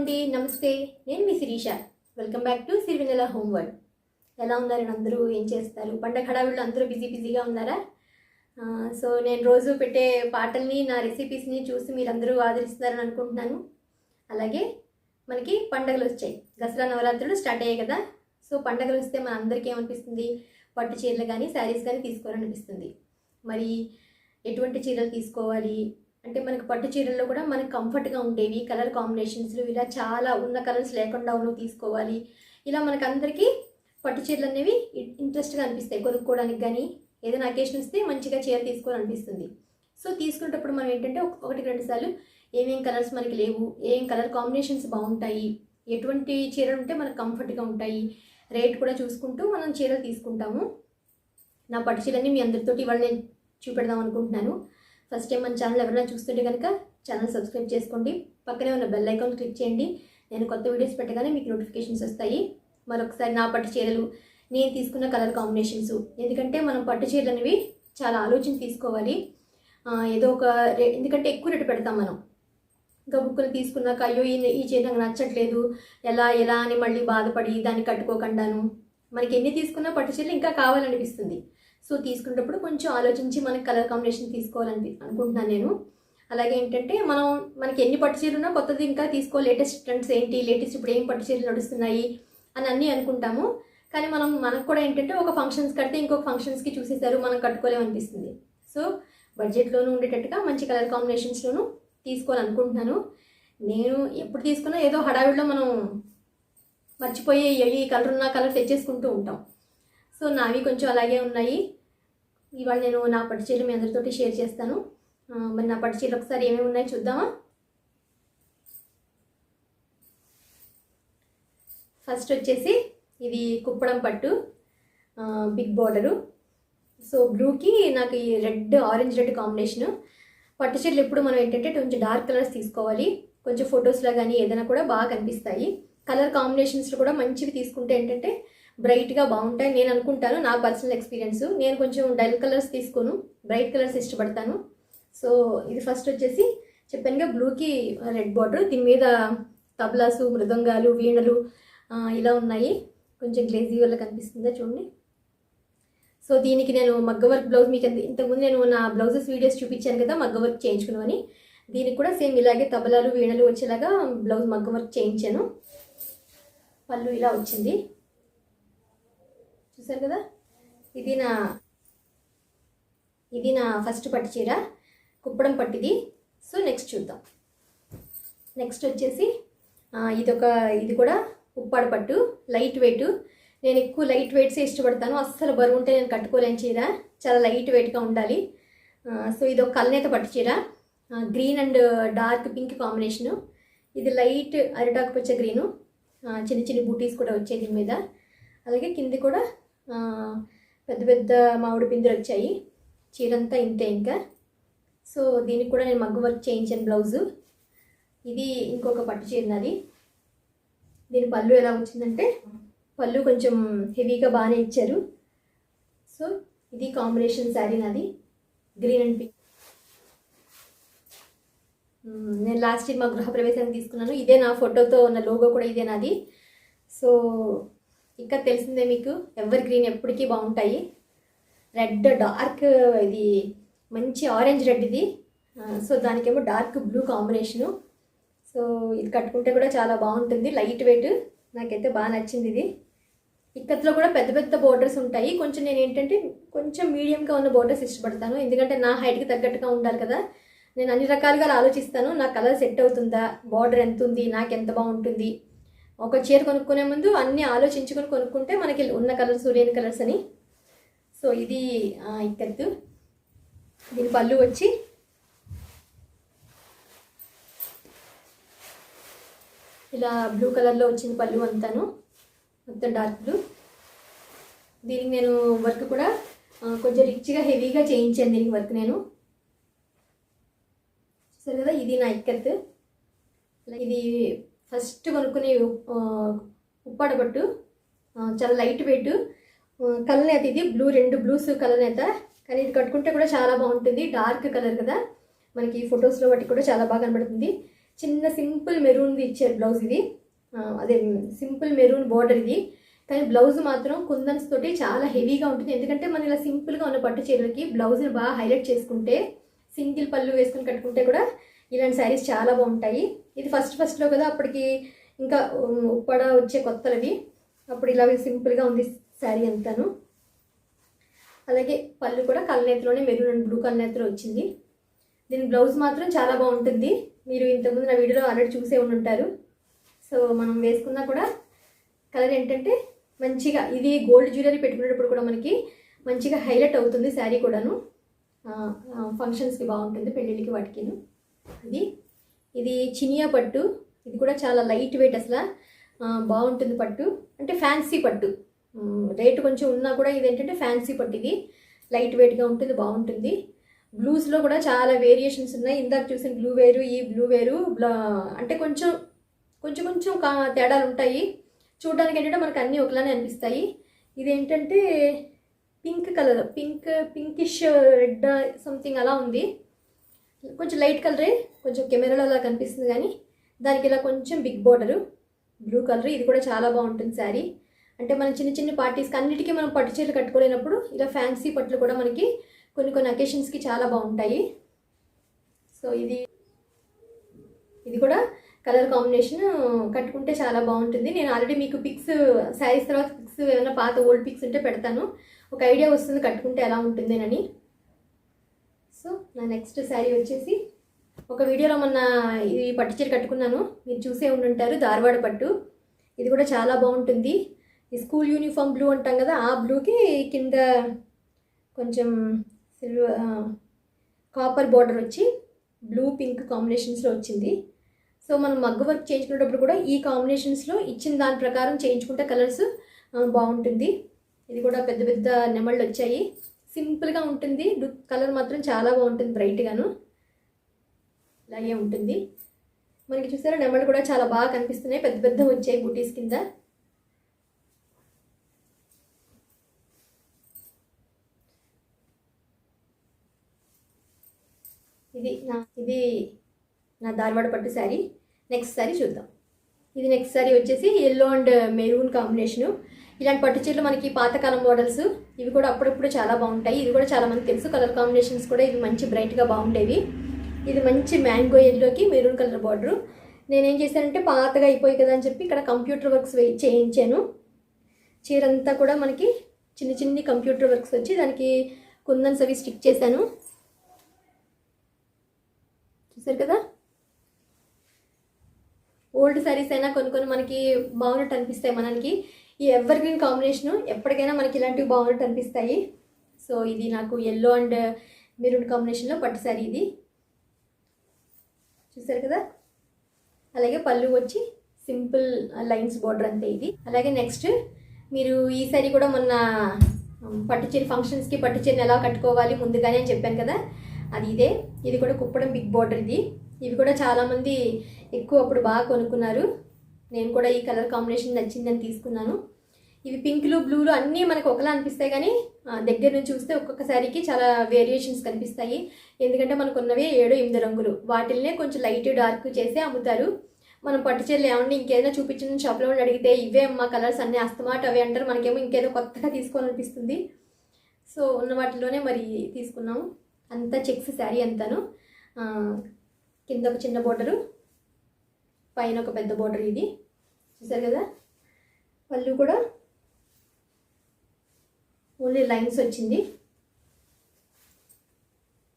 అండి, నమస్తే. నేను మీ Sirisha. Welcome back to Sirivennela home world. ఎలా ఉన్నారని అందరూ ఏం చేస్తారు? పండగ హడావిడిలో అందరూ బిజీగా ఉన్నారా? సో నేను రోజు పెట్టే పాటల్ని, నా రెసిపీస్ని చూసి మీరందరూ ఆదరిస్తున్నారని అనుకుంటున్నాను. అలాగే మనకి పండగలు వచ్చాయి, దసరా నవరాత్రులు స్టార్ట్ అయ్యాయి కదా. సో పండగలు వస్తే మన అందరికీ ఏమనిపిస్తుంది? పట్టు చీరలు కానీ శారీస్ కానీ తీసుకోవాలనిపిస్తుంది. మరి ఎటువంటి చీరలు తీసుకోవాలి అంటే, మనకు పట్టు చీరల్లో కూడా మనకు కంఫర్ట్గా ఉండేవి కలర్ కాంబినేషన్స్లు ఇలా చాలా ఉన్న కలర్స్ లేకుండా ఉన్నవి తీసుకోవాలి. ఇలా మనకు అందరికీ పట్టు చీరలు అనేవి ఇంట్రెస్ట్గా అనిపిస్తాయి కొనుక్కోవడానికి. కానీ ఏదైనా అకేషన్ వస్తే మంచిగా చీర తీసుకోవాలనిపిస్తుంది. సో తీసుకునేటప్పుడు మనం ఏంటంటే ఒకటి రెండు సార్లు ఏమేం కలర్స్ మనకి లేవు, ఏం కలర్ కాంబినేషన్స్ బాగుంటాయి, ఎటువంటి చీరలు ఉంటే మనకు కంఫర్ట్గా ఉంటాయి, రేట్ కూడా చూసుకుంటూ మనం చీరలు తీసుకుంటాము. నా పట్టు చీరని మీ అందరితోటి ఇవాళ నేను చూపెడదాం అనుకుంటున్నాను. ఫస్ట్ టైం మన ఛానల్ ఎవరైనా చూస్తుంటే కనుక ఛానల్ సబ్స్క్రైబ్ చేసుకోండి, పక్కనే ఉన్న బెల్ ఐకాన్ క్లిక్ చేయండి. నేను కొత్త వీడియోస్ పెట్టగానే మీకు నోటిఫికేషన్స్ వస్తాయి. మరొకసారి నా పట్టు చీరలు, నేను తీసుకున్న కలర్ కాంబినేషన్స్, ఎందుకంటే మనం పట్టు చీరలు అనేవి చాలా ఆలోచన తీసుకోవాలి. ఏదో ఒక ఎందుకంటే ఎక్కువ రేటు పెడతాం మనం. ఇంకా బుక్కులు తీసుకున్నాక అయ్యో ఈ చీర నాకు నచ్చట్లేదు ఎలా అని మళ్ళీ బాధపడి దాన్ని కట్టుకోకుండాను మనకి ఎన్ని తీసుకున్నా పట్టు చీరలు ఇంకా కావాలనిపిస్తుంది. సో తీసుకునేటప్పుడు కొంచెం ఆలోచించి మనకి కలర్ కాంబినేషన్ తీసుకోవాలని అనుకుంటున్నాను నేను. అలాగే ఏంటంటే మనకి ఎన్ని పట్టు చీరలు ఉన్నా కొత్తది ఇంకా లేటెస్ట్ ట్రెండ్స్ ఏంటి, లేటెస్ట్ ఇప్పుడు ఏం పట్టు చీరలు నడుస్తున్నాయి అని అన్నీ అనుకుంటాము. కానీ మనకు కూడా ఏంటంటే ఒక ఫంక్షన్స్ కడితే ఇంకొక ఫంక్షన్స్కి చూసేసారు మనం కట్టుకోలేమనిపిస్తుంది. సో బడ్జెట్లోనూ ఉండేటట్టుగా మంచి కలర్ కాంబినేషన్స్లోనూ తీసుకోవాలనుకుంటున్నాను. నేను ఎప్పుడు తీసుకున్నా ఏదో హడావిడిలో మనం మర్చిపోయి ఈ కలర్ ఉన్న కలర్ తెచ్చేసుకుంటూ ఉంటాం. సో నావి కొంచెం అలాగే ఉన్నాయి. ఇవాళ నేను నా పట్టు చీరలు మీ అందరితోటి షేర్ చేస్తాను. మరి నా పట్టు చీరలు ఒకసారి ఏమేమి ఉన్నాయో చూద్దామా? ఫస్ట్ వచ్చేసి ఇది కుప్పడం పట్టు, బిగ్ బార్డరు. సో బ్లూకి నాకు ఈ ఆరెంజ్ రెడ్ కాంబినేషను. పట్టు చీరలు ఎప్పుడు మనం ఏంటంటే కొంచెం డార్క్ కలర్స్ తీసుకోవాలి, కొంచెం ఫొటోస్లో కానీ ఏదైనా కూడా బాగా కనిపిస్తాయి. కలర్ కాంబినేషన్స్లో కూడా మంచివి తీసుకుంటే ఏంటంటే బ్రైట్గా బాగుంటాయి నేను అనుకుంటాను. నా పర్సనల్ ఎక్స్పీరియన్స్. నేను కొంచెం డల్ కలర్స్ తీసుకోను, బ్రైట్ కలర్స్ ఇష్టపడతాను. సో ఇది ఫస్ట్ వచ్చేసి చెప్పానుగా బ్లూకి రెడ్ బార్డర్, దీని మీద తబలాసు, మృదంగాలు, వీణలు ఇలా ఉన్నాయి. కొంచెం గ్లేజీ వల్ల కనిపిస్తుందా చూడండి. సో దీనికి నేను మగ్గ వర్క్ బ్లౌజ్, మీకు ఇంతకుముందు నేను నా బ్లౌజెస్ వీడియోస్ చూపించాను కదా మగ్గ వర్క్ చేయించుకున్నామని. దీనికి కూడా సేమ్ ఇలాగే తబలాలు వీణలు వచ్చేలాగా బ్లౌజ్ మగ్గ వర్క్ చేయించాను. పళ్ళు ఇలా వచ్చింది, చూసారు కదా. ఇది నా ఫస్ట్ పట్టు చీర, కుప్పడం పట్టిది. సో నెక్స్ట్ చూద్దాం. నెక్స్ట్ వచ్చేసి ఇది కూడా ఉప్పాడ పట్టు, లైట్ వెయిట్. నేను ఎక్కువ లైట్ వెయిట్సే ఇష్టపడతాను. అస్సలు బరువు ఉంటే నేను కట్టుకోలేని చీర, చాలా లైట్ వెయిట్గా ఉండాలి. సో ఇది ఒక కల్నేత పట్టు చీర, green and dark pink combination. ఇది లైట్ అరిటాకు పచ్చ గ్రీను, చిన్న చిన్న బూటీస్ కూడా వచ్చాయి దీని మీద. అలాగే కింది కూడా పెద్ద పెద్ద మామిడి పిందులు వచ్చాయి. చీరంతా ఇంతే ఇంకా. సో దీనికి కూడా నేను మగ్గు వర్క్ చేయించాను బ్లౌజు. ఇది ఇంకొక పట్టు చీర నాది. దీని పళ్ళు ఎలా వచ్చిందంటే పళ్ళు కొంచెం హెవీగా బాగానే ఇచ్చారు. సో ఇది కాంబినేషన్ శారీ నాది, గ్రీన్ అండ్ పింక్. నేను లాస్ట్ ఇయర్ మా గృహప్రవేశానికి తీసుకున్నాను. ఇదే నా ఫోటోతో ఉన్న లోగో కూడా ఇదే నాది. సో ఇంకా తెలిసిందే మీకు, ఎవర్ గ్రీన్ ఎప్పటికీ బాగుంటాయి. రెడ్ డార్క్, ఇది మంచి ఆరెంజ్ రెడ్ ఇది. సో దానికేమో డార్క్ బ్లూ కాంబినేషను. సో ఇది కట్టుకుంటే కూడా చాలా బాగుంటుంది, లైట్ వెయిట్. నాకైతే బాగా నచ్చింది ఇది. ఇక్కత్లో కూడా పెద్ద పెద్ద బోర్డర్స్ ఉంటాయి. కొంచెం నేను ఏంటంటే కొంచెం మీడియంగా ఉన్న బోర్డర్స్ ఇష్టపడతాను, ఎందుకంటే నా హైట్కి తగ్గట్టుగా ఉండాలి కదా. నేను అన్ని రకాలుగా ఆలోచిస్తాను, నా కలర్ సెట్ అవుతుందా, బార్డర్ ఎంత ఉంది, నాకు ఎంత బాగుంటుంది. ఒక చీర కొనుక్కునే ముందు అన్నీ ఆలోచించుకొని కొనుక్కుంటే మనకి ఉన్న కలర్స్ లేని కలర్స్ అని. సో ఇది ఇక్కత్తు. దీని పళ్ళు వచ్చి ఇలా బ్లూ కలర్లో వచ్చింది పళ్ళు అంతాను, మొత్తం డార్క్ బ్లూ. దీనికి నేను వర్క్ కూడా కొంచెం రిచ్గా హెవీగా చేయించాను దీనికి వర్క్ నేను. చూసారు కదా, ఇది నా ఇక్కత్తు. ఇది ఫస్ట్ కొనుక్కునే ఉప్పాడ పట్టు, చాలా లైట్ వెయిట్ కలనేత. ఇది రెండు బ్లూస్ కలనేత, కానీ ఇది కట్టుకుంటే కూడా చాలా బాగుంటుంది. డార్క్ కలర్ కదా, మనకి ఫొటోస్లో బట్టి కూడా చాలా బాగా కనబడుతుంది. చిన్న సింపుల్ మెరూన్ది ఇచ్చారు బ్లౌజ్ ఇది. అదే సింపుల్ మెరూన్ బార్డర్ ఇది. కానీ బ్లౌజ్ మాత్రం కుందన్స్ తోటి చాలా హెవీగా ఉంటుంది. ఎందుకంటే మనం ఇలా సింపుల్గా ఉన్న పట్టు చీరలకి బ్లౌజ్ని బాగా హైలైట్ చేసుకుంటే, సింగిల్ పళ్ళు వేసుకుని కట్టుకుంటే కూడా ఇలాంటి శారీస్ చాలా బాగుంటాయి. ఇది ఫస్ట్లో కదా, అప్పటికి ఇంకా ఉప్పడ వచ్చే కొత్తలవి, అప్పుడు ఇలా సింపుల్గా ఉంది శారీ అంతాను. అలాగే పళ్ళు కూడా కలనేతలోనే మెరూన్ అండ్ బ్లూ కలనేతలో వచ్చింది. దీని బ్లౌజ్ మాత్రం చాలా బాగుంటుంది. మీరు ఇంతకుముందు నా వీడియోలో ఆల్రెడీ చూసే ఉంటారు. సో మనం వేసుకున్నా కూడా కలర్ ఏంటంటే మంచిగా, ఇది గోల్డ్ జ్యువెలరీ పెట్టుకునేటప్పుడు కూడా మనకి మంచిగా హైలైట్ అవుతుంది శారీ కూడాను. ఫంక్షన్స్కి బాగుంటుంది, పెళ్ళిళ్ళకి వాటికిను. ఇది చినియా పట్టు. ఇది కూడా చాలా లైట్ వెయిట్, అసలు బాగుంటుంది పట్టు. అంటే ఫ్యాన్సీ పట్టు, రేటు కొంచెం ఉన్నా కూడా ఇది ఏంటంటే ఫ్యాన్సీ పట్టు. ఇది లైట్ వెయిట్గా ఉంటుంది, బాగుంటుంది. బ్లూస్లో కూడా చాలా వేరియేషన్స్ ఉన్నాయి. ఇందాక చూసిన బ్లూ వేరు, ఈ బ్లూ వేరు. అంటే కొంచెం తేడాలు ఉంటాయి. చూడడానికి ఏంటంటే మనకు అన్నీ ఒకలానే అనిపిస్తాయి. ఇదేంటంటే pink colour, pinkish red something అలా ఉంది. కొంచెం లైట్ కలరే, కొంచెం కెమెరాలో అలా కనిపిస్తుంది. కానీ దానికి ఇలా కొంచెం బిగ్ బార్డరు, బ్లూ కలర్. ఇది కూడా చాలా బాగుంటుంది శారీ. అంటే మనం చిన్న పార్టీస్కి అన్నిటికీ మనం పట్టు చీరలు కట్టుకోలేనప్పుడు ఇలా ఫ్యాన్సీ పట్లు కూడా మనకి కొన్ని అకేషన్స్కి చాలా బాగుంటాయి. సో ఇది కూడా కలర్ కాంబినేషన్ కట్టుకుంటే చాలా బాగుంటుంది. నేను ఆల్రెడీ మీకు పిక్స్, శారీస్ తర్వాత పిక్స్ ఏమైనా పాత ఓల్డ్ పిక్స్ ఉంటే పెడతాను, ఒక ఐడియా వస్తుంది కట్టుకుంటే ఎలా ఉంటుందేనని. సో నా నెక్స్ట్ శారీ వచ్చేసి, ఒక వీడియోలో మొన్న ఈ పట్టు చీర కట్టుకున్నాను, మీరు చూసే ఉండుంటారు, ధార్వాడ పట్టు. ఇది కూడా చాలా బాగుంటుంది. ఈ స్కూల్ యూనిఫామ్ బ్లూ అంటాం కదా, ఆ బ్లూకి కింద కొంచెం కాపర్ బార్డర్ వచ్చి బ్లూ పింక్ కాంబినేషన్స్లో వచ్చింది. సో మనం మగ్గ వర్క్ చేయించుకునేటప్పుడు కూడా ఈ కాంబినేషన్స్లో ఇచ్చిన దాని ప్రకారం చేయించుకుంటే కలర్స్ బాగుంటుంది. ఇది కూడా పెద్ద నెమళ్ళు వచ్చాయి. సింపుల్గా ఉంటుంది, కలర్ మాత్రం చాలా బాగుంటుంది, బ్రైట్గాను ఇలాగే ఉంటుంది. మనకి చూసారా నెమళ్ళు కూడా చాలా బాగా కనిపిస్తున్నాయి, పెద్ద వచ్చాయి బూటీస్ కింద. ఇది నా ధార్వాడ పట్టు శారీ. నెక్స్ట్ శారీ చూద్దాం. ఇది నెక్స్ట్ శారీ వచ్చేసి ఎల్లో అండ్ మెరూన్ కాంబినేషను. ఇలాంటి పట్టు చీరలు మనకి పాతకాలం మోడల్స్, ఇవి కూడా అప్పుడప్పుడు చాలా బాగుంటాయి. ఇది కూడా చాలా మందికి తెలుసు. కలర్ కాంబినేషన్స్ కూడా ఇవి మంచి బ్రైట్గా బాగుండేవి. ఇది మంచి మ్యాంగో ఎల్లోకి మెరూన్ కలర్ బార్డరు. నేనేం చేశానంటే పాతగా అయిపోయి కదా అని చెప్పి ఇక్కడ కంప్యూటర్ వర్క్స్ చేయించాను. చీరంతా కూడా మనకి చిన్ని కంప్యూటర్ వర్క్స్ వచ్చి దానికి కుందన్స్ అవి స్టిక్ చేశాను. చూసారు కదా, ఓల్డ్ శారీస్ అయినా కొన్ని మనకి బాగున్నట్టు అనిపిస్తాయి. మనకి ఈ ఎవర్ గ్రీన్ కాంబినేషను ఎప్పటికైనా మనకి ఇలాంటివి బాగున్నట్టు అనిపిస్తాయి. సో ఇది నాకు ఎల్లో అండ్ మెరూన్ కాంబినేషన్లో పట్టు శారీ. ఇది చూసారు కదా. అలాగే పళ్ళు వచ్చి సింపుల్ లైన్స్ బార్డర్ అంతే ఇది. అలాగే నెక్స్ట్ మీరు ఈ శారీ కూడా మొన్న పట్టు చీర ఫంక్షన్స్కి పట్టు చీరని ఎలా కట్టుకోవాలి ముందుగానే అని చెప్పాను కదా, అది ఇదే. ఇది కూడా కుప్పడం బిగ్ బార్డర్ ఇది. ఇవి కూడా చాలామంది ఎక్కువ అప్పుడు బాగా కొనుక్కున్నారు. నేను కూడా ఈ కలర్ కాంబినేషన్ నచ్చిందని తీసుకున్నాను. ఇవి పింక్లు బ్లూలు అన్నీ మనకు ఒకలా అనిపిస్తాయి, కానీ దగ్గర నుంచి చూస్తే ఒక్కొక్క శారీకి చాలా వేరియేషన్స్ కనిపిస్తాయి. ఎందుకంటే మనకు ఉన్నవి 7-8 రంగులు, వాటిల్నే కొంచెం లైట్ డార్క్ చేసి అమ్ముతారు. మనం పట్టు చీరలు ఏమన్నా ఇంకేదైనా చూపించిన షాప్లో అడిగితే ఇవే అమ్మ కలర్స్ అన్నీ అస్తమాట అవే అంటారు. మనకేమో ఇంకేదో కొత్తగా తీసుకోవాలనిపిస్తుంది. సో ఉన్న వాటిలోనే మరి తీసుకున్నాము. అంతా చెక్స్ శారీ అంతాను. కింద ఒక చిన్న బోర్డరు, పైన ఒక పెద్ద బోర్డర్. ఇది చూసారు కదా. పళ్ళు కూడా ఓన్లీ లైన్స్ వచ్చింది.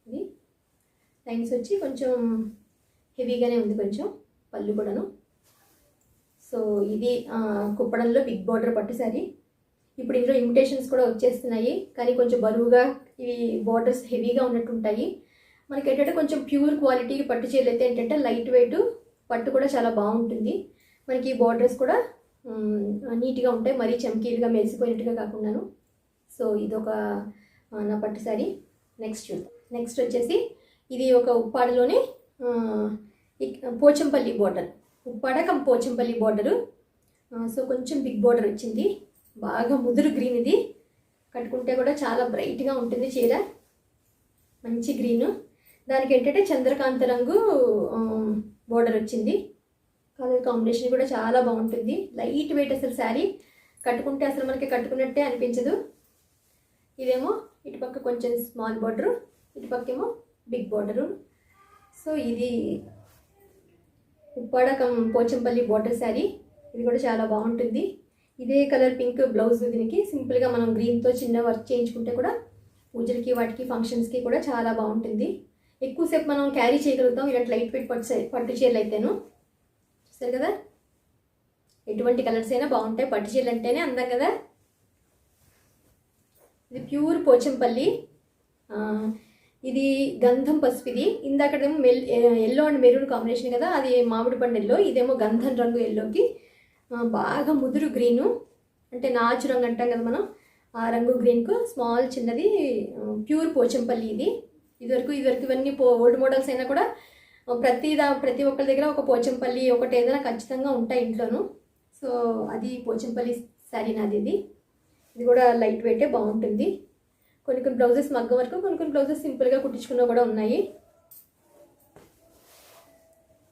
ఇది లైన్స్ వచ్చి కొంచెం హెవీగానే ఉంది కొంచెం పళ్ళు కూడాను. సో ఇది కుప్పడంలో బిగ్ బార్డర్ పట్టు శారీ. ఇప్పుడు ఇందులో ఇమిటేషన్స్ కూడా వచ్చేస్తున్నాయి, కానీ కొంచెం బరువుగా ఇవి బార్డర్స్ హెవీగా ఉన్నట్టు ఉంటాయి. మనకి ఏంటంటే కొంచెం ప్యూర్ క్వాలిటీ పట్టు చీరలు అయితే ఏంటంటే లైట్ వెయిట్, పట్టు కూడా చాలా బాగుంటుంది. మనకి ఈ బార్డర్స్ కూడా నీట్గా ఉంటాయి, మరీ చమ్కీలుగా మెరిసిపోయినట్టుగా కాకుండాను. సో ఇదొక నా పట్టు శారీ. నెక్స్ట్ చూద్దాం. నెక్స్ట్ వచ్చేసి ఇది ఒక ఉప్పాడలోనే Pochampalli border, Uppada Pochampalli border. So కొంచెం బిగ్ బార్డర్ వచ్చింది, బాగా ముదురు గ్రీన్. ఇది కట్టుకుంటే కూడా చాలా బ్రైట్గా ఉంటుంది చీర, మంచి గ్రీను. దానికి ఏంటంటే చంద్రకాంత రంగు బోర్డర్ వచ్చింది. కలర్ కాంబినేషన్ కూడా చాలా బాగుంటుంది. లైట్ వెయిట్, అసలు శారీ కట్టుకుంటే అసలు మనకి కట్టుకున్నట్టే అనిపించదు. ఇదేమో ఇటుపక్క కొంచెం స్మాల్ బార్డరు, ఇటుపక్కేమో బిగ్ బార్డరు. సో ఇది ఉప్పాడ పోచంపల్లి బార్డర్ శారీ. ఇది కూడా చాలా బాగుంటుంది. ఇదే కలర్ పింక్ బ్లౌజ్. దీనికి సింపుల్గా మనం గ్రీన్తో చిన్న వర్క్ చేయించుకుంటే కూడా పూజలకి వాటికి ఫంక్షన్స్కి కూడా చాలా బాగుంటుంది. ఎక్కువసేపు మనం క్యారీ చేయగలుగుతాం ఇలాంటి లైట్ వెయిట్ పట్టు చీరలు అయితేను. చూస్తారు కదా, ఎటువంటి కలర్స్ అయినా బాగుంటాయి. పట్టు చీరలు అంటేనే అందం కదా. ఇది ప్యూర్ పోచంపల్లి. ఇది గంధం పసుపు. ఇది ఇందాకడేమో ఎల్లో అండ్ మెరూన్ కాంబినేషన్ కదా, అది మామిడి పండు ఎల్లో. ఇదేమో గంధం రంగు ఎల్లోకి బాగా ముదురు గ్రీను, అంటే నాచు రంగు అంటాం కదా మనం, ఆ రంగు గ్రీన్కు స్మాల్ చిన్నది ప్యూర్ పోచంపల్లి. ఇదివరకు ఇవన్నీ ఓల్డ్ మోడల్స్ అయినా కూడా ప్రతి ఒక్కరి దగ్గర ఒక పోచంపల్లి ఒకటి ఏదైనా ఖచ్చితంగా ఉంటాయి ఇంట్లోనూ. సో అది పోచంపల్లి శారీ నాది. ఇది కూడా లైట్ వెయిటే బాగుంటుంది. కొన్ని బ్లౌజెస్ మగ్గం వరకు, కొన్ని బ్లౌజెస్ సింపుల్గా కుట్టించుకున్న కూడా ఉన్నాయి.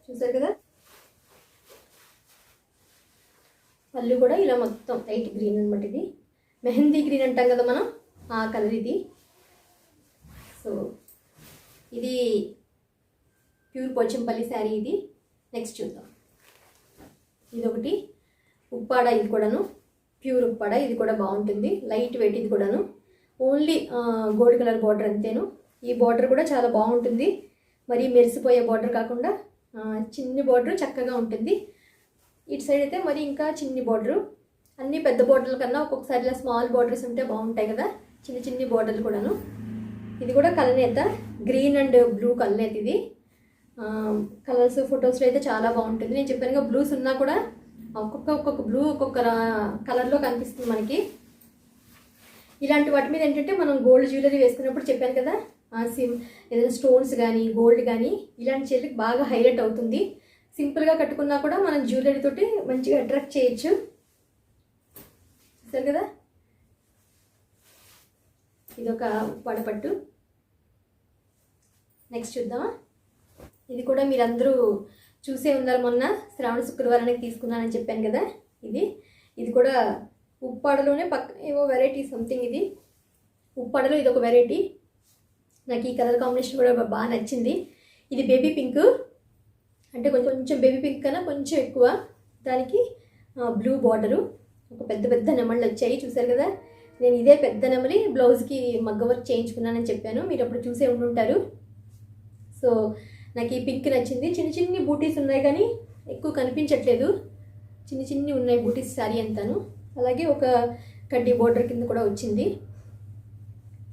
చూసారు కదా, పళ్ళు కూడా ఇలా మొత్తం లైట్ గ్రీన్ అనమాట. ఇది మెహందీ గ్రీన్ అంటాం కదా మనం, ఆ కలర్ ఇది. సో ఇది ప్యూర్ పోచంపల్లి శారీ. ఇది నెక్స్ట్ చూద్దాం. ఇదొకటి ఉప్పాడ. ఇది కూడాను ప్యూర్ ఉప్పాడ. ఇది కూడా బాగుంటుంది, లైట్ వెయిట్. ఇది కూడాను ఓన్లీ గోల్డ్ కలర్ బార్డర్ అంతేను. ఈ బార్డర్ కూడా చాలా బాగుంటుంది. మరి మెరిసిపోయే బార్డర్ కాకుండా చిన్ని బార్డర్ చక్కగా ఉంటుంది. ఇటు సైడ్ అయితే మరి ఇంకా చిన్ని బార్డరు. అన్ని పెద్ద బార్డర్ల కన్నా ఒక్కొక్కసారి ఇలా స్మాల్ బార్డర్స్ ఉంటే బాగుంటాయి కదా, చిన్ని బార్డర్లు కూడాను. ఇది కూడా కలనేత, గ్రీన్ అండ్ బ్లూ కలనేత. ఇది కలర్స్ ఫొటోస్లో అయితే చాలా బాగుంటుంది. నేను చెప్పానుగా బ్లూస్ ఉన్నా కూడా ఒక్కొక్క బ్లూ ఒక్కొక్క కలర్లో కనిపిస్తుంది మనకి. ఇలాంటి వాటి మీద ఏంటంటే మనం గోల్డ్ జ్యువెలరీ వేసుకున్నప్పుడు చెప్పాను కదా, ఏదైనా స్టోన్స్ కానీ గోల్డ్ కానీ ఇలాంటి చీరలకు బాగా హైలైట్ అవుతుంది. సింపుల్గా కట్టుకున్నా కూడా మనం జ్యువెలరీ తోటి మంచిగా అట్రాక్ట్ చేయొచ్చు. చూసారు కదా, ఇదొక వడపట్టు. నెక్స్ట్ చూద్దామా. ఇది కూడా మీరందరూ చూసే ఉన్నారు, మొన్న శ్రావణ శుక్రవారానికి తీసుకున్నానని చెప్పాను కదా. ఇది కూడా ఉప్పాడలోనే ఏవో వెరైటీ సంథింగ్. ఇది ఉప్పాడలో ఇది ఒక వెరైటీ. నాకు ఈ కలర్ కాంబినేషన్ కూడా బాగా నచ్చింది. ఇది బేబీ పింక్, అంటే కొంచెం బేబీ పింక్ కన్నా కొంచెం ఎక్కువ. దానికి బ్లూ బార్డరు, ఒక పెద్ద నెమళ్ళు వచ్చాయి. చూసారు కదా, నేను ఇదే పెద్ద నెమలి బ్లౌజ్కి మగ్గ వర్క్ చేయించుకున్నానని చెప్పాను, మీరు అప్పుడు చూసే ఉండుంటారు. సో నాకు ఈ పింక్ నచ్చింది. చిన్ని బూటీస్ ఉన్నాయి కానీ ఎక్కువ కనిపించట్లేదు, చిన్ని ఉన్నాయి బూటీస్ శారీ అంతాను. అలాగే ఒక కడ్డీ బోర్డర్ కింద కూడా వచ్చింది.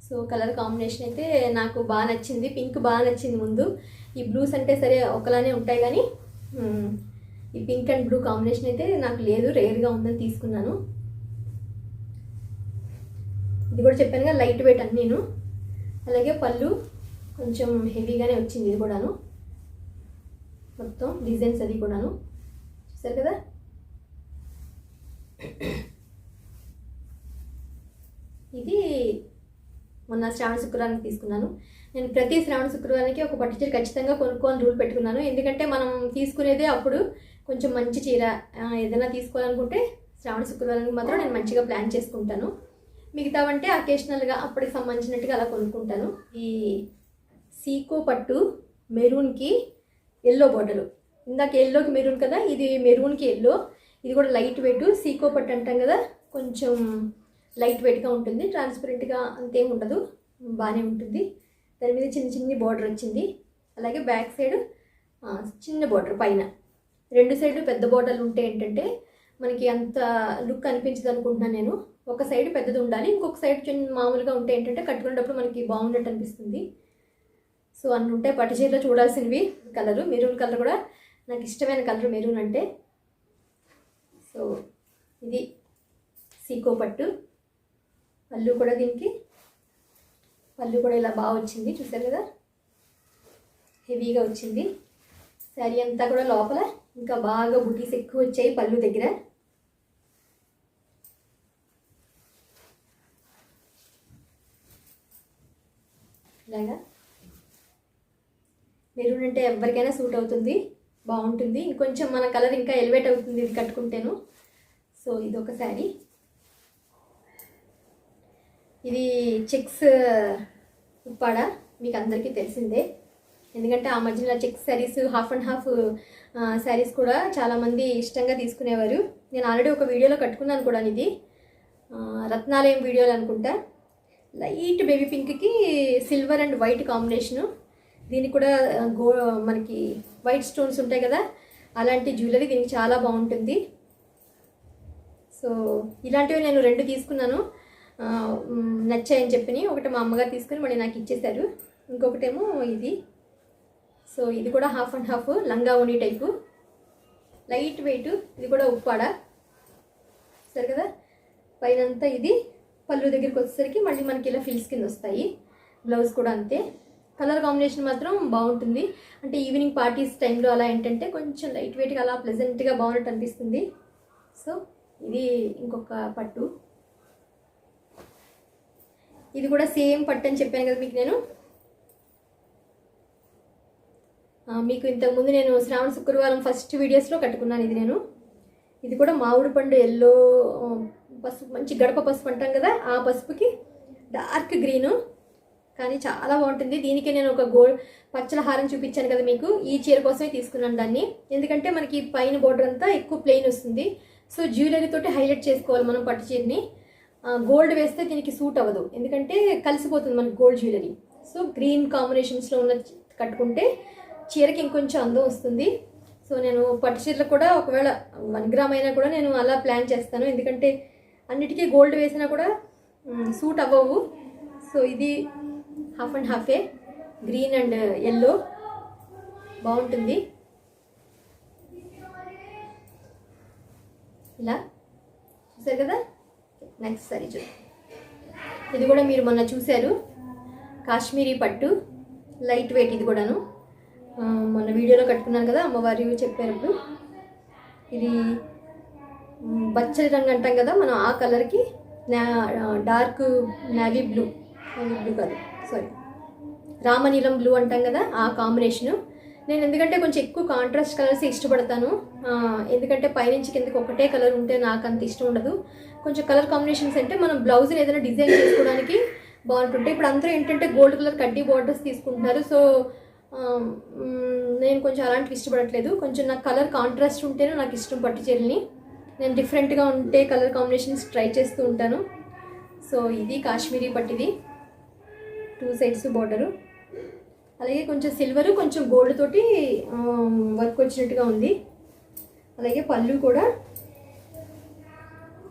సో కలర్ కాంబినేషన్ అయితే నాకు బాగా నచ్చింది. పింక్ బాగా నచ్చింది ముందు. ఈ బ్లూస్ అంటే సరే ఒకలానే ఉంటాయి కానీ ఈ పింక్ అండ్ బ్లూ కాంబినేషన్ అయితే నాకు లేదు, రేర్గా ఉందని తీసుకున్నాను. ఇది కూడా చెప్పానుగా లైట్ వెయిట్ అన్నీను. అలాగే పళ్ళు కొంచెం హెవీగానే వచ్చింది. ఇది కూడాను మొత్తం డిజైన్స్ అది కూడాను చూసారు కదా. ఇది మొన్న శ్రావణ శుక్రవారానికి తీసుకున్నాను. నేను ప్రతి శ్రావణ శుక్రవారానికి ఒక పట్టు చీర ఖచ్చితంగా కొనుక్కోని రూల్ పెట్టుకున్నాను. ఎందుకంటే మనం తీసుకునేదే అప్పుడు కొంచెం మంచి చీర ఏదైనా తీసుకోవాలనుకుంటే శ్రావణ శుక్రవారానికి మాత్రం నేను మంచిగా ప్లాన్ చేసుకుంటాను. మిగతావంటే అకేషనల్గా అప్పటికి సంబంధించినట్టుగా అలా కొనుక్కుంటాను. ఈ సీకో పట్టు మెరూన్కి ఎల్లో బార్డరు. ఇందాక ఎల్లోకి మెరూన్ కదా, ఇది మెరూన్కి ఎల్లో. ఇది కూడా లైట్ వెయిట్. సీకో పట్టు అంటాం కదా, కొంచెం లైట్ వెయిట్గా ఉంటుంది, ట్రాన్స్పరెంట్గా అంతేం ఉండదు, బాగానే ఉంటుంది. దాని మీద చిన్ని బార్డర్ వచ్చింది. అలాగే బ్యాక్ సైడ్ చిన్న బార్డర్, పైన రెండు సైడ్లు పెద్ద బార్డర్లు ఉంటే ఏంటంటే మనకి అంత లుక్ అనిపించదు అనుకుంటున్నాను నేను. ఒక సైడ్ పెద్దది ఉండాలి, ఇంకొక సైడ్ చిన్న మామూలుగా ఉంటే ఏంటంటే కట్టుకునేటప్పుడు మనకి బాగున్నట్టు అనిపిస్తుంది. సో అన్నీ ఉంటాయి పట్టు చీరలో చూడాల్సినవి. కలరు మెరూన్ కలర్ కూడా నాకు ఇష్టమైన కలర్, మెరూన్ అంటే. సో ఇది సీకో పట్టు. పళ్ళు కూడా దీనికి పళ్ళు కూడా ఇలా బాగా వచ్చింది, చూసారు కదా, హెవీగా వచ్చింది. శారీ అంతా కూడా లోపల ఇంకా బాగా బుటీస్ ఎక్కువ వచ్చాయి పళ్ళు దగ్గర. ఇలాగా మెరూన్ అంటే ఎవరికైనా సూట్ అవుతుంది. బాగుంటుంది. ఇంకొంచెం మన కలర్ ఇంకా ఎలివేట్ అవుతుంది ఇది కట్టుకుంటేను. సో ఇది ఒక శారీ. ఇది చెక్స్ ఉప్పాడ, మీకు అందరికీ తెలిసిందే. ఎందుకంటే ఆ మధ్యన checks saris, half and half saris కూడా చాలామంది ఇష్టంగా తీసుకునేవారు. నేను ఆల్రెడీ ఒక వీడియోలో కట్టుకున్నాను కూడా. ఇది రత్నాలయం వీడియోలు అనుకుంటా. లైట్ బేబీ పింక్కి సిల్వర్ అండ్ వైట్ కాంబినేషను. దీనికి కూడా మనకి వైట్ స్టోన్స్ ఉంటాయి కదా, అలాంటి జ్యువెలరీ దీనికి చాలా బాగుంటుంది. సో ఇలాంటివి నేను 2 తీసుకున్నాను, నచ్చాయని చెప్పి. ఒకటి మా అమ్మగారు తీసుకుని మళ్ళీ నాకు ఇచ్చేశారు, ఇంకొకటేమో ఇది. సో ఇది కూడా హాఫ్ అండ్ హాఫ్ లంగా ఓణి టైపు, లైట్ వెయిట్. ఇది కూడా ఉప్పాడ, సరే కదా. పైనంతా ఇది పళ్ళు దగ్గరికి వచ్చేసరికి మళ్ళీ మనకి ఇలా ఫిల్స్ కింద వస్తాయి. బ్లౌజ్ కూడా అంతే. కలర్ కాంబినేషన్ మాత్రం బాగుంటుంది. అంటే ఈవినింగ్ పార్టీస్ టైంలో అలా ఏంటంటే కొంచెం లైట్ వెయిట్గా అలా ప్లెజెంట్గా బాగున్నట్టు అనిపిస్తుంది. సో ఇది ఇంకొక పట్టు. ఇది కూడా సేమ్ పట్టు అని చెప్పాను కదా మీకు. నేను మీకు ఇంతకుముందు నేను శ్రావణ శుక్రవారం ఫస్ట్ వీడియోస్లో కట్టుకున్నాను ఇది నేను. ఇది కూడా మామిడి పండు ఎల్లో పసుపు, మంచి గడప పసుపు అంటాం కదా, ఆ పసుపుకి డార్క్ గ్రీను, కానీ చాలా బాగుంటుంది. దీనికి నేను ఒక పచ్చల హారం చూపించాను కదా మీకు, ఈ చీర కోసమే తీసుకున్నాను దాన్ని. ఎందుకంటే మనకి పైన బోర్డర్ అంతా ఎక్కువ ప్లెయిన్ వస్తుంది. సో జ్యువెలరీ తోటి హైలైట్ చేసుకోవాలి మనం పట్టు చీరని. గోల్డ్ వేస్తే దీనికి సూట్ అవ్వదు, ఎందుకంటే కలిసిపోతుంది మనకి గోల్డ్ జ్యువెలరీ. సో గ్రీన్ కాంబినేషన్స్లో ఉన్న కట్టుకుంటే చీరకి ఇంకొంచెం అందం వస్తుంది. సో నేను పట్టు చీరలు కూడా ఒకవేళ 1 గ్రామ్ అయినా కూడా నేను అలా ప్లాన్ చేస్తాను, ఎందుకంటే అన్నిటికీ గోల్డ్ వేసినా కూడా సూట్ అవ్వవు. సో ఇది హాఫ్ అండ్ హాఫే, గ్రీన్ అండ్ ఎల్లో, బాగుంటుంది. ఇలా చూసారు కదా. నెక్స్ట్ సారీ చూడండి. ఇది కూడా మీరు మొన్న చూశారు, కాశ్మీరీ పట్టు, లైట్ వెయిట్. ఇది కూడాను మొన్న వీడియోలో కట్టుకున్నాను కదా, అమ్మవారి చెప్పారు. ఇది బచ్చలి రంగు అంటాం కదా మనం, ఆ కలర్కి డార్క్ నేవీ బ్లూ కాదు, సారీ రామనీలం బ్లూ అంటాం కదా, ఆ కాంబినేషను. నేను ఎందుకంటే కొంచెం ఎక్కువ కాంట్రాస్ట్ కలర్స్ ఇష్టపడతాను, ఎందుకంటే పైనుంచి కిందకి ఒకటే కలర్ ఉంటే నాకు అంత ఇష్టం ఉండదు. కొంచెం కలర్ కాంబినేషన్స్ అంటే మనం బ్లౌజ్ని ఏదైనా డిజైన్ చేసుకోవడానికి బాగుంటుంటాయి. ఇప్పుడు అందరూ ఏంటంటే గోల్డ్ కలర్ కడ్డీ బార్డర్స్ తీసుకుంటున్నారు. సో నేను కొంచెం అలాంటివి ఇష్టపడట్లేదు. కొంచెం నాకు కలర్ కాంట్రాస్ట్ ఉంటేనే నాకు ఇష్టం పట్టు చీరల్ని. నేను డిఫరెంట్గా ఉంటే కలర్ కాంబినేషన్స్ ట్రై చేస్తూ ఉంటాను. సో ఇది కాశ్మీరీ పట్టిది, 2 సైడ్స్ బార్డరు, అలాగే కొంచెం సిల్వరు కొంచెం గోల్డ్ తోటి వర్క్ వచ్చినట్టుగా ఉంది. అలాగే పళ్ళు కూడా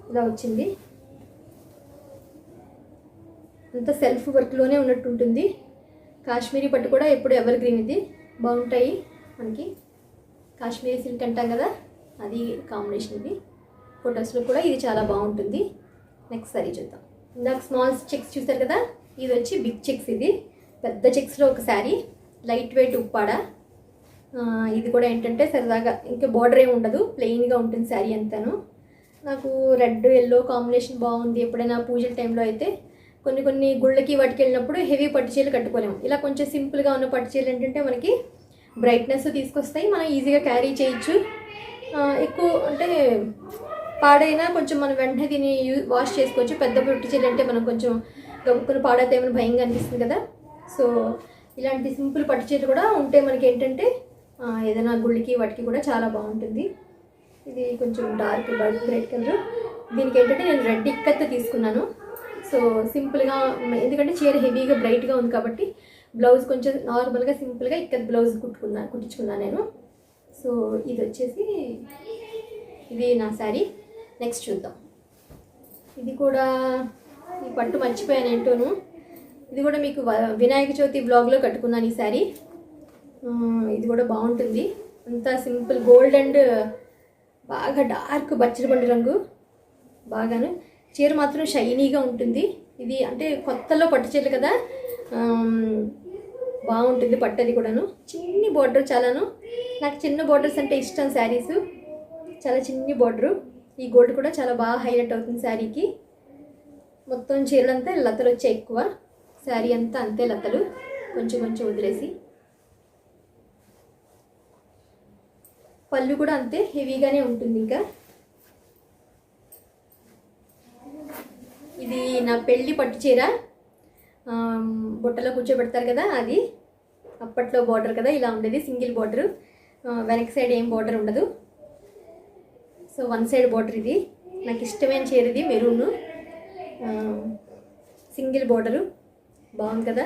ఇలా వచ్చింది, అంతా సెల్ఫ్ వర్క్లోనే ఉన్నట్టు ఉంటుంది. కాశ్మీరీ పట్టు కూడా ఎప్పుడు ఎవర్ గ్రీన్, ఇది బాగుంటాయి మనకి. కాశ్మీరీ సిల్క్ అంటాం కదా, అది కాంబినేషన్. ఇది ఫొటోస్లో కూడా ఇది చాలా బాగుంటుంది. నెక్స్ట్ సారీ చూద్దాం. ఇందాక స్మాల్ చెక్స్ చూసారు కదా, ఇది వచ్చి బిగ్ చెక్స్. ఇది పెద్ద చెక్స్లో ఒక శారీ, లైట్ వెయిట్ ఉప్పాడ. ఇది కూడా ఏంటంటే సరదాగా ఇంకా బార్డర్ ఏమి ఉండదు, ప్లెయిన్గా ఉంటుంది శారీ అంతాను. నాకు రెడ్ ఎల్లో కాంబినేషన్ బాగుంది. ఎప్పుడైనా పూజల టైంలో అయితే కొన్ని గుళ్ళకి వాటికి వెళ్ళినప్పుడు హెవీ పట్టు చీరలు కట్టుకోలేము. ఇలా కొంచెం సింపుల్గా ఉన్న పట్టు చీరలు ఏంటంటే మనకి బ్రైట్నెస్ తీసుకొస్తాయి, మనం ఈజీగా క్యారీ చేయొచ్చు. ఎక్కువ అంటే పాడైనా కొంచెం మనం వెంటనే దీన్ని వాష్ చేసుకోవచ్చు. పెద్ద పట్టు చీరలు అంటే మనం కొంచెం గబుక్కుని పాడైతే ఏమైనా భయంగా అనిపిస్తుంది కదా. సో ఇలాంటి సింపుల్ పట్టు చీరలు కూడా ఉంటే మనకి ఏంటంటే ఏదైనా గుళ్ళకి వాటికి కూడా చాలా బాగుంటుంది. ఇది కొంచెం డార్క్ రెడ్ కలర్. దీనికి ఏంటంటే నేను రెడ్ ఇక్కత్ తీసుకున్నాను. సో సింపుల్గా, ఎందుకంటే చీర హెవీగా బ్రైట్గా ఉంది కాబట్టి బ్లౌజ్ కొంచెం నార్మల్గా సింపుల్గా ఇక్కత్ బ్లౌజ్ కుట్టించుకున్నాను నేను. సో ఇది వచ్చేసి ఇది నా శారీ. నెక్స్ట్ చూద్దాం. ఇది కూడా ఈ పట్టు మర్చిపోయాను ఏంటోను. ఇది కూడా మీకు వినాయక చవితి బ్లాగ్లో కట్టుకున్నాను ఈ శారీ. ఇది కూడా బాగుంటుంది, అంతా సింపుల్ గోల్డ్ అండ్ బాగా డార్క్ బచ్చలి పండు రంగు బాగాను. చీర మాత్రం షైనీగా ఉంటుంది. ఇది అంటే కొత్తలో పట్టు చీరలు కదా, బాగుంటుంది పట్టు. అది కూడాను చిన్ని బార్డర్, చాలాను నాకు చిన్న బార్డర్స్ అంటే ఇష్టం. శారీస్ చాలా చిన్ని బార్డరు. ఈ గోల్డ్ కూడా చాలా బాగా హైలైట్ అవుతుంది శారీకి. మొత్తం చీరలంతా లతలు వచ్చాయి ఎక్కువ, శారీ అంతా అంతే లతలు, కొంచెం కొంచెం వదిలేసి. పళ్ళు కూడా అంతే హెవీగానే ఉంటుంది. ఇంకా ఇది నా పెళ్ళి పట్టు చీర, బుట్టలో కూర్చోబెడతారు కదా, అది అప్పట్లో బార్డర్ కదా, ఇలా ఉండేది సింగిల్ బార్డరు, వెనక్ సైడ్ ఏం బార్డర్ ఉండదు. So one side border. ఇది నాకు ఇష్టమైన చీర, ఇది మెరూన్ సింగిల్ బార్డరు, బాగుంది కదా.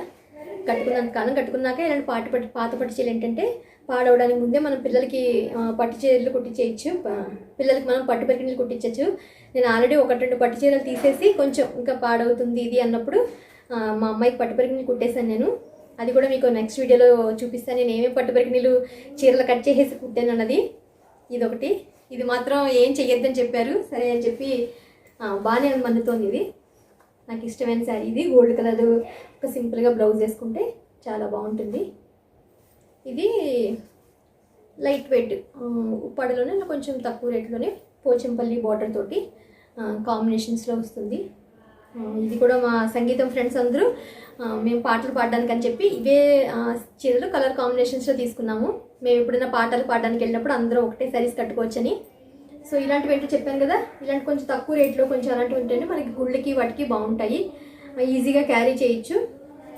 కట్టుకున్నంత కాలం కట్టుకున్నాక ఇలాంటి పాత పట్టు చీరలు ఏంటంటే పాడవడానికి ముందే మనం పిల్లలకి పట్టు చీరలు కుట్టించేయచ్చు, పిల్లలకి మనం పట్టు పరికిణీలు కుట్టించవచ్చు. నేను ఆల్రెడీ 1-2 పట్టు చీరలు తీసేసి కొంచెం ఇంకా పాడవుతుంది ఇది అన్నప్పుడు మా అమ్మాయికి పట్టు పరికిణీలు కుట్టేశాను నేను. అది కూడా మీకు నెక్స్ట్ వీడియోలో చూపిస్తాను, నేను ఏమేమి పట్టు పరికిణీలు చీరలు కట్ చేసేసి కుట్టాను అన్నది. ఇదొకటి. ఇది మాత్రం ఏం చెయ్యొద్దని చెప్పారు, సరే అని చెప్పి బాగానే మన్నుతోంది. ఇది నాకు ఇష్టమైన శారీ. ఇది గోల్డ్ కలర్, ఒక సింపుల్గా బ్లౌజ్ వేసుకుంటే చాలా బాగుంటుంది. ఇది లైట్ వెయిట్, ఉప్పాడలోనే కొంచెం తక్కువ రేట్లోనే పోచంపల్లి బార్డర్ తోటి కాంబినేషన్స్లో వస్తుంది. ఇది కూడా మా సంగీతం ఫ్రెండ్స్ అందరూ మేము పాటలు పాడడానికి అని చెప్పి ఇవే చీరలు కలర్ కాంబినేషన్స్లో తీసుకున్నాము. మేము ఎప్పుడైనా పాటలు పాడడానికి వెళ్ళినప్పుడు అందరూ ఒకటే శారీస్ కట్టుకోవచ్చని. సో ఇలాంటివి ఏంటో చెప్పాను కదా, ఇలాంటి కొంచెం తక్కువ రేట్లో కొంచెం అలాంటివి ఉంటేనే మనకి గుళ్ళకి వాటికి బాగుంటాయి, ఈజీగా క్యారీ చేయొచ్చు,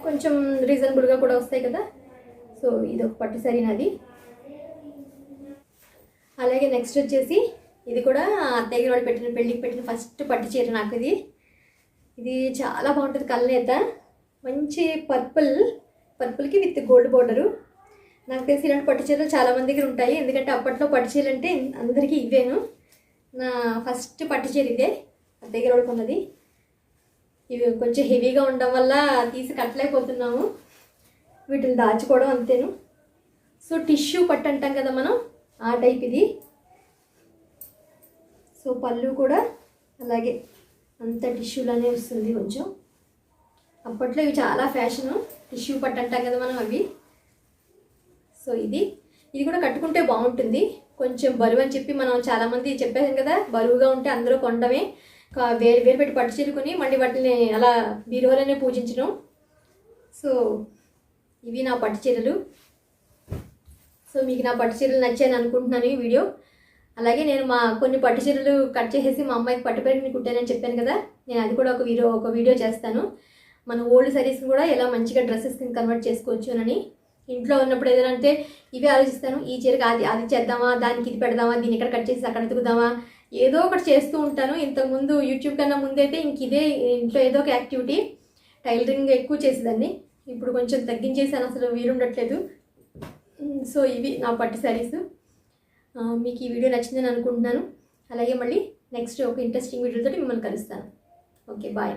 కొంచెం రీజనబుల్గా కూడా వస్తాయి కదా. సో ఇది ఒక పట్టు శారీ నాది. అలాగే నెక్స్ట్ వచ్చేసి ఇది కూడా అత్తయ్య గారు వాళ్ళు పెళ్ళికి పెట్టిన ఫస్ట్ పట్టు చీర నాకు. ఇది చాలా బాగుంటుంది, కళ్ళనేత, మంచి పర్పుల్కి విత్ గోల్డ్ బార్డరు. నాకు తెలిసి ఇలాంటి పట్టు చీరలు చాలామంది దగ్గర ఉంటాయి, ఎందుకంటే అప్పట్లో పట్టు చీరలు అంటే అందరికీ ఇవేను. నా ఫస్ట్ పట్టు చీర ఇదే, అత్తయ్య గారు కొన్నది. ఇవి కొంచెం హెవీగా ఉండడం వల్ల తీసి కట్టలేకపోతున్నాము, వీటిని దాచుకోవడం అంతేను. సో టిష్యూ పట్టు అంటాం కదా మనం, ఆ టైప్ ఇది. సో పళ్ళు కూడా అలాగే అంత టిష్యూలానే వస్తుంది కొంచెం. అప్పట్లో ఇవి చాలా ఫ్యాషను, టిష్యూ పట్టు అంటాం కదా మనం అవి. సో ఇది కూడా కట్టుకుంటే బాగుంటుంది, కొంచెం బరువు అని చెప్పి మనం చాలామంది చెప్పాం కదా, బరువుగా ఉంటే అందరూ కొనడమే, వేరు పెట్టి పట్టు చీరలు కొని మళ్ళీ వాటిని అలా బీరువాలోనే పూజించడం. సో ఇవి నా పట్టు చీరలు. సో మీకు నా పట్టు చీరలు నచ్చాయని అనుకుంటున్నాను ఈ వీడియో. అలాగే నేను కొన్ని పట్టు చీరలు కట్ చేసేసి మా అమ్మాయికి పట్టు పరికిణి కుట్టానని చెప్పాను కదా, నేను అది కూడా ఒక వీడియో చేస్తాను. మన ఓల్డ్ శారీస్ని కూడా ఎలా మంచిగా డ్రెస్సెస్కి కన్వర్ట్ చేసుకోవచ్చు అని. ఇంట్లో ఉన్నప్పుడు ఏదైనా అంటే ఇవే ఆలోచిస్తాను, ఈ చీరకి అది చేద్దామా, దానికి ఇది పెడదామా, దీన్ని ఇక్కడ కట్ చేసి అక్కడ ఎతుకుదామా, ఏదో ఒకటి చేస్తూ ఉంటాను. ఇంతకుముందు యూట్యూబ్ కన్నా ముందైతే ఇదే ఇంట్లో ఏదో ఒక యాక్టివిటీ, టైలరింగ్ ఎక్కువ చేసేదాన్ని. ఇప్పుడు కొంచెం తగ్గించేసాను, అసలు వీలుండట్లేదు. సో ఇవి నా పట్టు శారీస్. మీకు ఈ వీడియో నచ్చిందని అనుకుంటున్నాను. అలాగే మళ్ళీ నెక్స్ట్ ఒక ఇంట్రెస్టింగ్ వీడియోతో మిమ్మల్ని కలుస్తాను. Okay, bye.